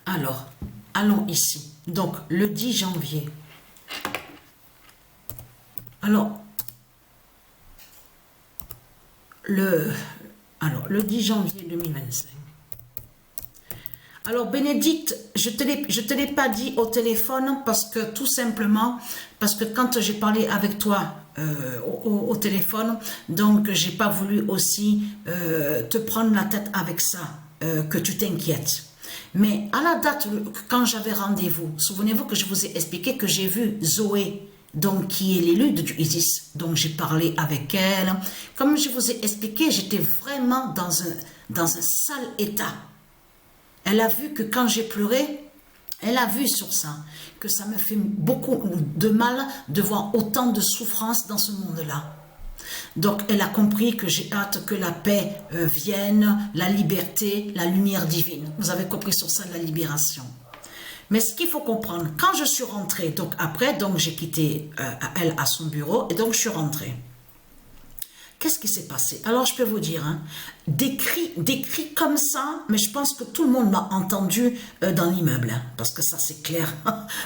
Alors, allons ici. Donc, le 10 janvier. Alors, le 10 janvier 2025. Alors, Bénédicte, je te l'ai pas dit au téléphone parce que tout simplement, parce que quand j'ai parlé avec toi au téléphone, donc j'ai pas voulu aussi te prendre la tête avec ça, que tu t'inquiètes. Mais à la date, quand j'avais rendez-vous, souvenez-vous que je vous ai expliqué que j'ai vu Zoé, donc qui est l'élu du Isis. Donc j'ai parlé avec elle. Comme je vous ai expliqué, j'étais vraiment dans un sale état. Elle a vu que quand j'ai pleuré, elle a vu sur ça, que ça me fait beaucoup de mal de voir autant de souffrance dans ce monde-là. Donc elle a compris que j'ai hâte que la paix vienne, la liberté, la lumière divine. Vous avez compris sur ça, la libération. Mais ce qu'il faut comprendre, quand je suis rentrée, donc après, donc j'ai quitté elle à son bureau et donc je suis rentrée. Qu'est-ce qui s'est passé? Alors, je peux vous dire, hein, des cris comme ça, mais je pense que tout le monde m'a entendu dans l'immeuble, hein, parce que ça, c'est clair.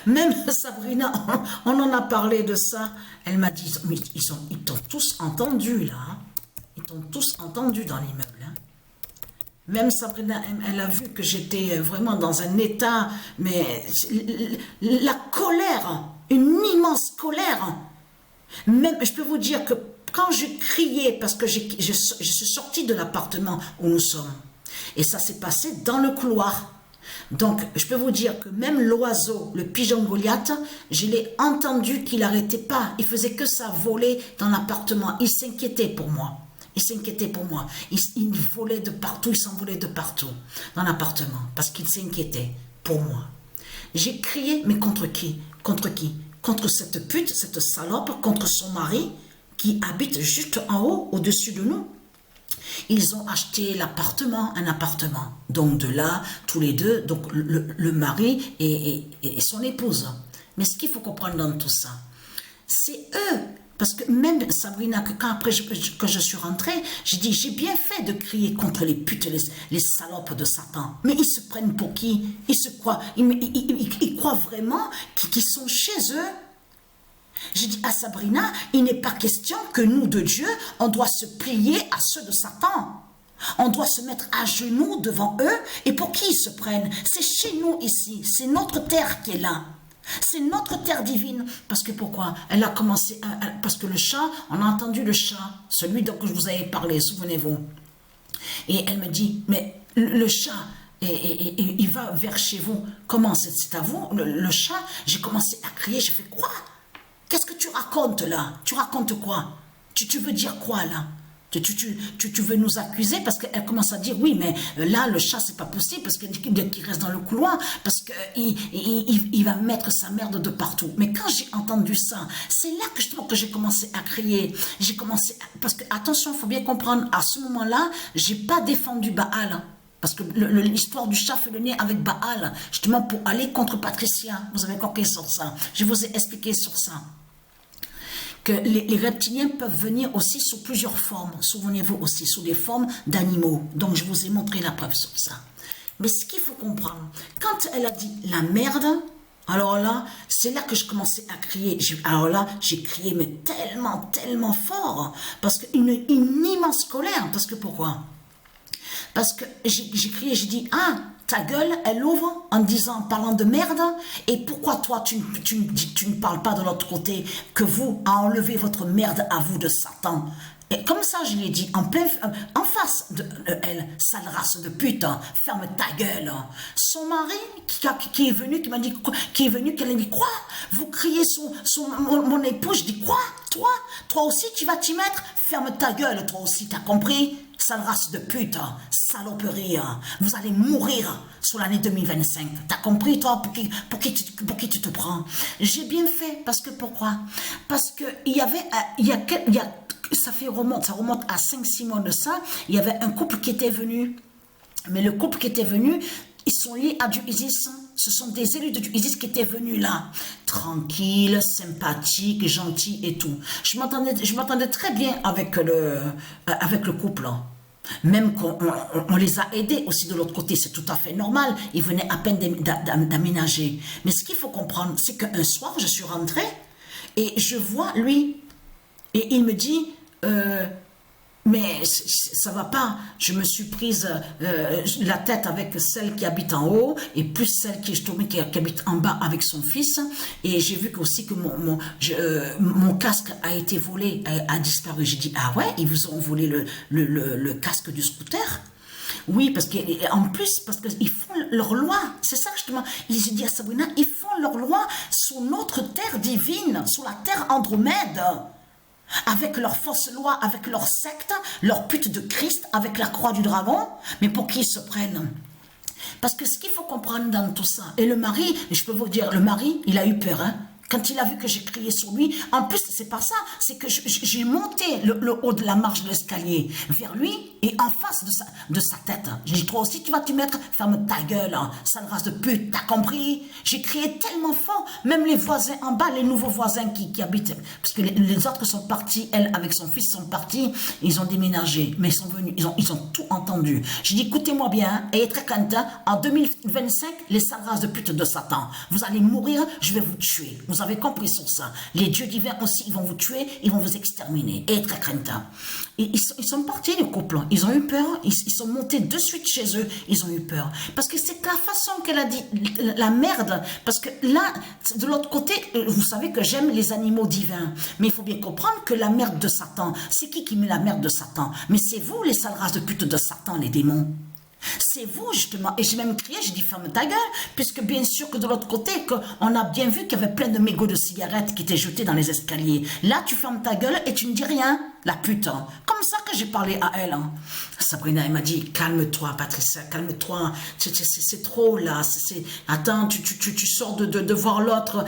Même Sabrina, on en a parlé de ça. Elle m'a dit, mais ils t'ont tous entendu, là. Hein. Ils t'ont tous entendu dans l'immeuble. Hein. Même Sabrina, elle a vu que j'étais vraiment dans un état, mais la colère, une immense colère. Même, je peux vous dire que quand je criais, parce que je suis sortie de l'appartement où nous sommes, et ça s'est passé dans le couloir. Donc, je peux vous dire que même l'oiseau, le pigeon Goliath, je l'ai entendu qu'il n'arrêtait pas. Il faisait que ça voler dans l'appartement. Il s'inquiétait pour moi. Il s'inquiétait pour moi. Il volait de partout, il s'envolait de partout dans l'appartement, parce qu'il s'inquiétait pour moi. J'ai crié, mais contre qui? Contre qui? Contre cette pute, cette salope, contre son mari, qui habite juste en haut, au-dessus de nous. Ils ont acheté l'appartement, un appartement. Donc de là, tous les deux, donc le mari et son épouse. Mais ce qu'il faut comprendre dans tout ça, c'est eux. Parce que même Sabrina, que quand après que je suis rentrée, j'ai dit, j'ai bien fait de crier contre les putes, les salopes de Satan. Mais ils se prennent pour qui? Ils se croient, ils croient vraiment qu'ils sont chez eux. J'ai dit à Sabrina, il n'est pas question que nous de Dieu, on doit se plier à ceux de Satan. On doit se mettre à genoux devant eux. Et pour qui ils se prennent? C'est chez nous ici, c'est notre terre qui est là. C'est notre terre divine. Parce que pourquoi? Elle a commencé, parce que le chat, on a entendu le chat, celui dont je vous avais parlé, souvenez-vous. Et elle me dit, mais le chat, il va vers chez vous. Comment? C'est à vous, le chat? J'ai commencé à crier, j'ai fait quoi? Qu'est-ce que tu racontes là? Tu racontes quoi? Tu veux dire quoi là? Tu veux nous accuser? Parce qu'elle commence à dire, oui, mais là, le chat, c'est pas possible, parce qu'il reste dans le couloir, parce qu'il va mettre sa merde de partout. Mais quand j'ai entendu ça, c'est là que justement que j'ai commencé à crier. J'ai commencé, parce que, attention, il faut bien comprendre, à ce moment-là, j'ai pas défendu Baal. Parce que l'histoire du chat fait le nez avec Baal, justement pour aller contre Patricia. Vous avez compris sur ça. Je vous ai expliqué sur ça. Que les reptiliens peuvent venir aussi sous plusieurs formes. Souvenez-vous aussi, sous des formes d'animaux. Donc je vous ai montré la preuve sur ça. Mais ce qu'il faut comprendre, quand elle a dit la merde, alors là, c'est là que je commençais à crier. Alors là, j'ai crié, mais tellement, tellement fort. Parce qu'une immense colère. Parce que pourquoi? Parce que j'ai crié, j'ai dit, ah, ta gueule, elle ouvre en parlant de merde. Et pourquoi toi, tu ne parles pas de l'autre côté que vous, a enlevé votre merde à vous de Satan? Et comme ça, je lui ai dit, en face de elle, sale race de pute, ferme ta gueule. Son mari, qui est venu, qui m'a dit, qu'elle a dit, quoi? Vous criez mon époux, je dis, quoi? Toi aussi, tu vas t'y mettre? Ferme ta gueule, toi aussi, t'as compris? Sale race de pute, saloperie, vous allez mourir sur l'année 2025. T'as compris, toi, pour qui tu te prends? J'ai bien fait, parce que pourquoi? Parce que ça remonte à 5-6 mois de ça, il y avait un couple qui était venu, mais le couple qui était venu, ils sont liés à du Isis. Ce sont des élus du Isis qui étaient venus là, tranquilles, sympathiques, gentils et tout. Je m'entendais très bien avec le couple. Même qu'on les a aidés aussi de l'autre côté, c'est tout à fait normal. Ils venaient à peine d'aménager. Mais ce qu'il faut comprendre, c'est qu'un soir, je suis rentrée et je vois lui, et il me dit, mais ça va pas, je me suis prise la tête avec celle qui habite en haut et plus celle qui habite en bas avec son fils, et j'ai vu aussi que mon casque a été volé, a disparu. J'ai dit, ah ouais, ils vous ont volé le casque du scooter? Oui, parce qu'en plus, parce qu'ils font leur loi, c'est ça justement, j'ai dit à Sabrina, ils font leur loi sous notre terre divine, sous la terre Andromède, avec leur fausse loi, avec leur secte, leur pute de Christ, avec la croix du dragon. Mais pour qui ils se prennent? Parce que ce qu'il faut comprendre dans tout ça, et le mari, je peux vous dire, le mari, il a eu peur, hein. Quand il a vu que j'ai crié sur lui, en plus, c'est pas ça, c'est que j'ai monté le haut de la marche de l'escalier vers lui et en face de sa tête. J'ai dit, toi aussi, tu vas t'y mettre, ferme ta gueule, hein, sale race de pute, t'as compris? J'ai crié tellement fort, même les voisins en bas, les nouveaux voisins qui habitent, parce que les autres sont partis, elle avec son fils sont partis, ils ont déménagé, mais ils sont venus, ils ont tout entendu. J'ai dit, écoutez-moi bien, et très content, en 2025, les sales races de pute de Satan, vous allez mourir, je vais vous tuer. Vous avez compris sur ça. Les dieux divins aussi, ils vont vous tuer, ils vont vous exterminer. Et très craintant. Ils sont partis, les couples. Ils ont eu peur. Ils sont montés de suite chez eux. Ils ont eu peur. Parce que c'est la façon qu'elle a dit, la merde. Parce que là, de l'autre côté, vous savez que j'aime les animaux divins. Mais il faut bien comprendre que la merde de Satan, c'est qui met la merde de Satan? Mais c'est vous, les sales races de pute de Satan, les démons. C'est vous justement, et j'ai même crié, j'ai dit ferme ta gueule, puisque bien sûr que de l'autre côté, on a bien vu qu'il y avait plein de mégots de cigarettes qui étaient jetés dans les escaliers. Là, tu fermes ta gueule et tu ne dis rien, la pute. Hein. Comme ça que j'ai parlé à elle. Hein. Sabrina, elle m'a dit, calme-toi Patricia, calme-toi, c'est trop là, attends, tu sors de voir l'autre,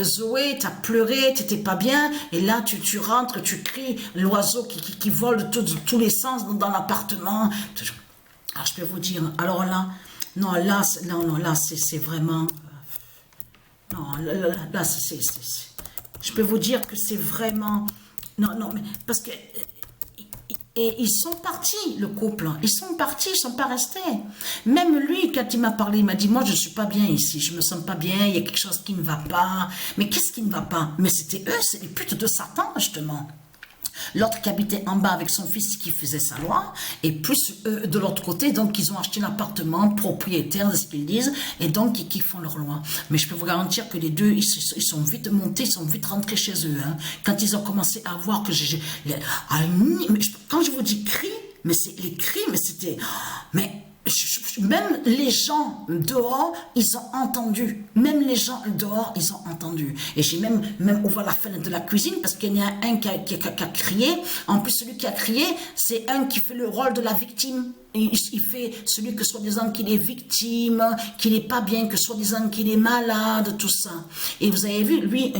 Zoé, t'as pleuré, t'étais pas bien, et là tu rentres, tu cries, l'oiseau qui vole de tous les sens dans l'appartement. Alors, je peux vous dire, alors là, non, là, c'est vraiment, non, là, je peux vous dire que c'est vraiment, non, mais, parce que, et ils sont partis, le couple, ils sont partis, ils sont pas restés. Même lui, quand il m'a parlé, il m'a dit, moi, je suis pas bien ici, je me sens pas bien, il y a quelque chose qui ne va pas. Mais qu'est-ce qui ne va pas? Mais c'était eux, c'est les putes de Satan, justement. L'autre qui habitait en bas avec son fils qui faisait sa loi, et plus de l'autre côté, donc ils ont acheté l'appartement propriétaire, de ce qu'ils disent, et donc qui font leur loi. Mais je peux vous garantir que les deux, ils sont vite montés, ils sont vite rentrés chez eux. Hein. Quand ils ont commencé à voir que quand je vous dis cri, mais c'est les cris, mais c'était... Mais... Même les gens dehors, ils ont entendu. Même les gens dehors, ils ont entendu. Et j'ai même ouvert la fenêtre de la cuisine parce qu'il y en a un qui a crié. En plus, celui qui a crié, c'est un qui fait le rôle de la victime. Il fait celui que soi-disant qu'il est victime, qu'il n'est pas bien, que soi-disant qu'il est malade, tout ça. Et vous avez vu, lui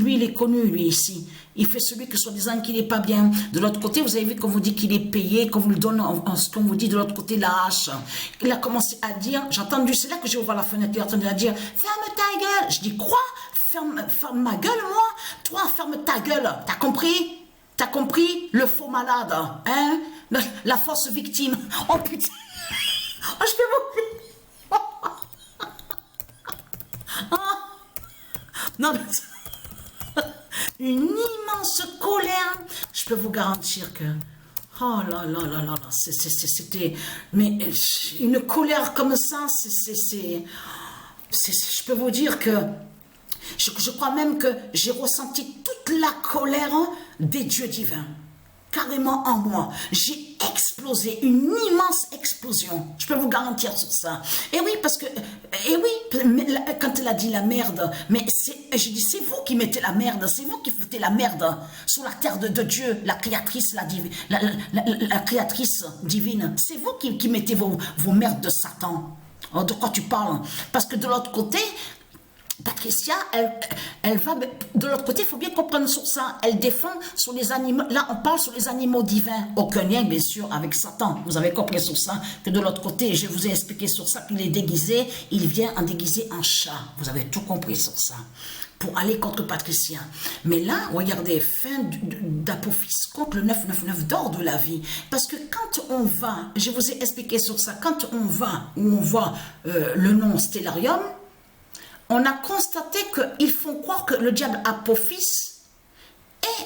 il est connu, lui, ici. Il fait celui que soi-disant qu'il n'est pas bien. De l'autre côté, vous avez vu qu'on vous dit qu'il est payé, qu'on vous le donne ce qu'on vous dit de l'autre côté, la hache. Il a commencé à dire, j'ai entendu, c'est là que j'ai ouvert la fenêtre, il a entendu à dire, ferme ta gueule. Je dis, quoi? Ferme ma gueule, moi? Toi, ferme ta gueule. T'as compris? T'as compris? Le faux malade, hein? La fausse victime. Oh putain. Oh, je peux vous... Non, mais... Une immense colère. Je peux vous garantir que... Oh là là là là, c'était... Mais une colère comme ça, je peux vous dire que... Je crois même que j'ai ressenti toute la colère des dieux divins. Carrément en moi. J'ai explosé, une immense explosion. Je peux vous garantir sur ça. Et oui, parce que, quand elle a dit la merde, mais je dis, c'est vous qui mettez la merde, c'est vous qui foutez la merde sur la terre de Dieu, la créatrice, la créatrice divine. C'est vous qui mettez vos merdes de Satan. Oh, de quoi tu parles? Parce que de l'autre côté, Patricia, elle va... De l'autre côté, il faut bien comprendre sur ça. Elle défend sur les animaux... Là, on parle sur les animaux divins. Aucun lien, bien sûr, avec Satan. Vous avez compris sur ça. Que de l'autre côté, je vous ai expliqué sur ça qu'il est déguisé. Il vient en déguisé en chat. Vous avez tout compris sur ça. pour aller contre Patricia. Mais là, regardez, fin d'Apophis contre le 999 d'or de la vie. Parce que quand on va, je vous ai expliqué sur ça, quand on va, où on voit le nom Stellarium, on a constaté qu'ils font croire que le diable Apophis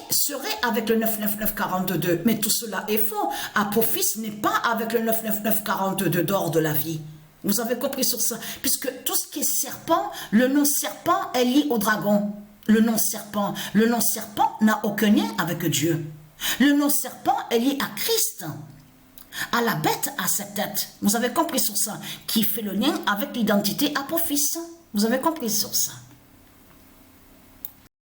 serait avec le 99942. Mais tout cela est faux. Apophis n'est pas avec le 99942 d'or de la vie. Vous avez compris sur ça? Puisque tout ce qui est serpent, le nom serpent est lié au dragon. Le nom serpent n'a aucun lien avec Dieu. Le nom serpent est lié à Christ, à la bête à cette tête. Vous avez compris sur ça? Qui fait le lien avec l'identité Apophis. Vous avez compris sur ça?